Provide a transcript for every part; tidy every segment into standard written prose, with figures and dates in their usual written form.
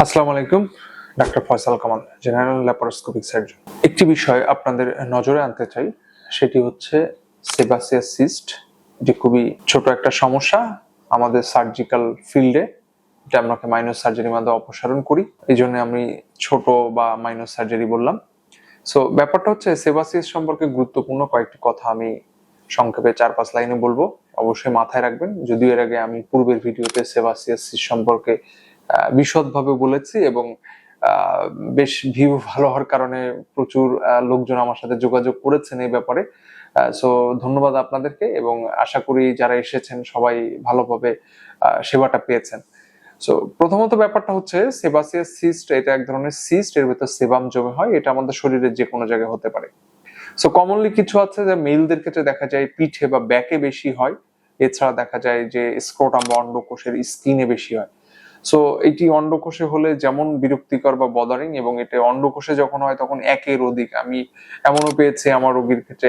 আসসালামু আলাইকুম। Doctor Faisal Kamal, general laparoscopic surgeon. একটি বিষয় আপনাদের নজরে আনতে চাই, সেটি হচ্ছে সেবাসিয়াস সিস্ট। এটি খুবই ছোট একটা সমস্যা আমাদের সার্জিক্যাল ফিল্ডে। এটা আমরা মাইনর সার্জারির মাধ্যমে অপসারণ করি, এই জন্য আমি ছোট বা মাইনর সার্জারি বললাম। সো ব্যাপারটা হচ্ছে সেবাসিয়াস সম্পর্কে গুরুত্বপূর্ণ কয়েকটি কথা আমি সংক্ষেপে 4-5 লাইনে বলবো, অবশ্যই মাথায় রাখবেন। যদিও এর আগে আমি পূর্বের ভিডিওতে সেবাসিয়াস সম্পর্কে বিশদভাবে বলেছি এবং বেশ ভিউ ভালো হওয়ার কারণে প্রচুর লোকজন আমার সাথে যোগাযোগ করেছেন এই ব্যাপারে। সো ধন্যবাদ আপনাদেরকে, এবং আশা করি যারা এসেছেন সবাই ভালোভাবে সেবাটা পেয়েছেন। সো প্রথমত ব্যাপারটা হচ্ছে সেবাসিয়াস সিস্ট, এটা এক ধরনের সিস্ট, এর ভিতর সেবাম জমে হয়। এটা আমাদের শরীরের যে কোনো জায়গায় হতে পারে। সো কমনলি কিছু আছে যে মেলদের ক্ষেত্রে দেখা যায় পিঠে বা ব্যাকে বেশি হয়, এছাড়া দেখা যায় যে স্ক্রোটাম বা অন্ডকোষের স্কিনে বেশি হয়। সো এটি অন্ডকোষে হলে যেমন বিরক্তিকর বা বদারিং, এবং এটা অন্ডকোষে যখন হয় তখন একের অধিক, আমি এমনও পেয়েছি আমার রোগীর ক্ষেত্রে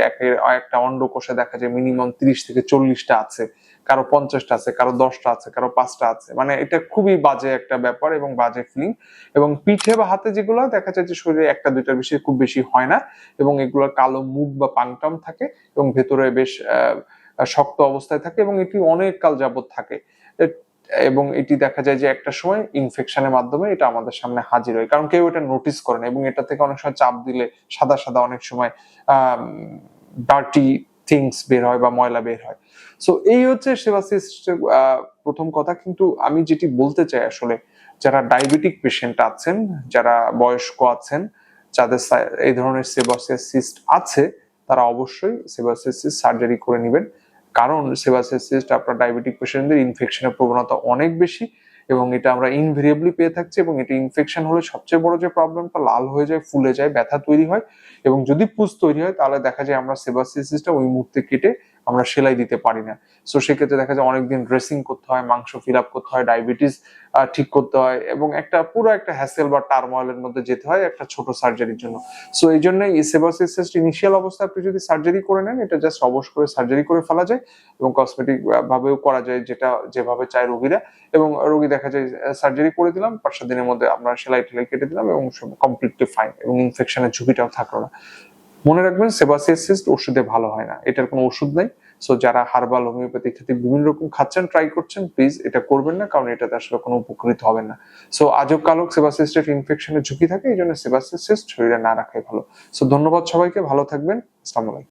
একটা অন্ডকোষে দেখা যায় মিনিমাম 30 থেকে 40টা আছে, কারো 50টা আছে, কারো 10টা আছে, কারো 5টা আছে। মানে এটা খুবই বাজে একটা ব্যাপার এবং বাজে ফিলিং। এবং পিঠে বা হাতে যেগুলো দেখা যায় যে শরীরে একটা দুইটার বেশি খুব বেশি হয় না, এবং এগুলোর কালো মুখ বা পাংটাম থাকে এবং ভেতরে বেশ শক্ত অবস্থায় থাকে, এবং এটি অনেক কাল যাবত থাকে। এবং এটি দেখা যায় যে একটা সময় ইনফেকশনের মাধ্যমে এটা আমাদের সামনে হাজির হয়, কারণ কেউ এটা নোটিস করে না, এবং এটা থেকে অনেক সময় চাপ দিলে সাদা সাদা অনেক সময় ডার্টি থিংস বের হয় বা ময়লা বের হয়। সো এই হচ্ছে সেবাসিস্টের প্রথম কথা। কিন্তু আমি যেটি বলতে চাই আসলে, যারা ডায়াবেটিক পেশেন্ট আছেন, যারা বয়স্ক আছেন, যাদের এই ধরনের সেবাসিয়াস সিস্ট আছে, তারা অবশ্যই সেবাসিয়াস সিস্ট সার্জারি করে নেবেন। কারণ সেবাসিয়াস সিস্ট আপনার ডায়াবেটিক পেশেন্টদের ইনফেকশনের প্রবণতা অনেক বেশি, এবং এটা আমরা ইনভেরিয়েবলি পেয়ে থাকছি। এবং এটা ইনফেকশন হলে সবচেয়ে বড় যে প্রবলেমটা, লাল হয়ে যায়, ফুলে যায়, ব্যথা তৈরি হয়, এবং যদি পুঁজ তৈরি হয় তাহলে দেখা যায় আমরা সেবাসিয়াস সিস্টটা ওই মুহূর্তে কেটে আমরা সেলাই দিতে পারি না। সো সেক্ষেত্রে দেখা যায় অনেকদিন ড্রেসিং করতে হয়, মাংস ফিল আপ করতে হয়, ডায়াবেটিস ঠিক করতে হয়, এবং একটা পুরো একটা হ্যাসেল বা টার্মোয়েলের মধ্যে যেতে হয় একটা ছোট সার্জারির জন্য। সো এই জন্য এই সেবাসিয়াস সিস্ট ইনিশিয়াল অবস্থায় আপনি যদি সার্জারি করে নেন, এটা জাস্ট অবশ করে সার্জারি করে ফেলা যায়, এবং কসমেটিক ভাবেও করা যায়, যেটা যেভাবে চায় রোগীরা। এবং রোগী দেখা যায় সার্জারি করে দিলাম, 5-7 দিনের মধ্যে আমরা সেলাই টেলাই কেটে দিলাম, এবং কমপ্লিটলি ফাইন, এবং ইনফেকশনের ঝুঁকিটাও থাকলো না। মনে রাখবেন সেবাসিয়াস সিস্ট ওষুধে ভালো হয় না, এটার কোনো ওষুধ নাই। সো যারা হার্বাল, হোমিওপ্যাথি ক্ষেত্রে বিভিন্ন রকম খাচ্ছেন, ট্রাই করছেন, প্লিজ এটা করবেন না, কারণ এটাতে আসলে কোনো উপকৃত হবেন না। সো আজব কালক সেবাসিয়াসের ইনফেকশনের ঝুঁকি থাকে, এই জন্য সেবাসিয়াস সিস্ট শরীরে না রাখাই ভালো। সো ধন্যবাদ সবাইকে, ভালো থাকবেন। আসসালামু আলাইকুম।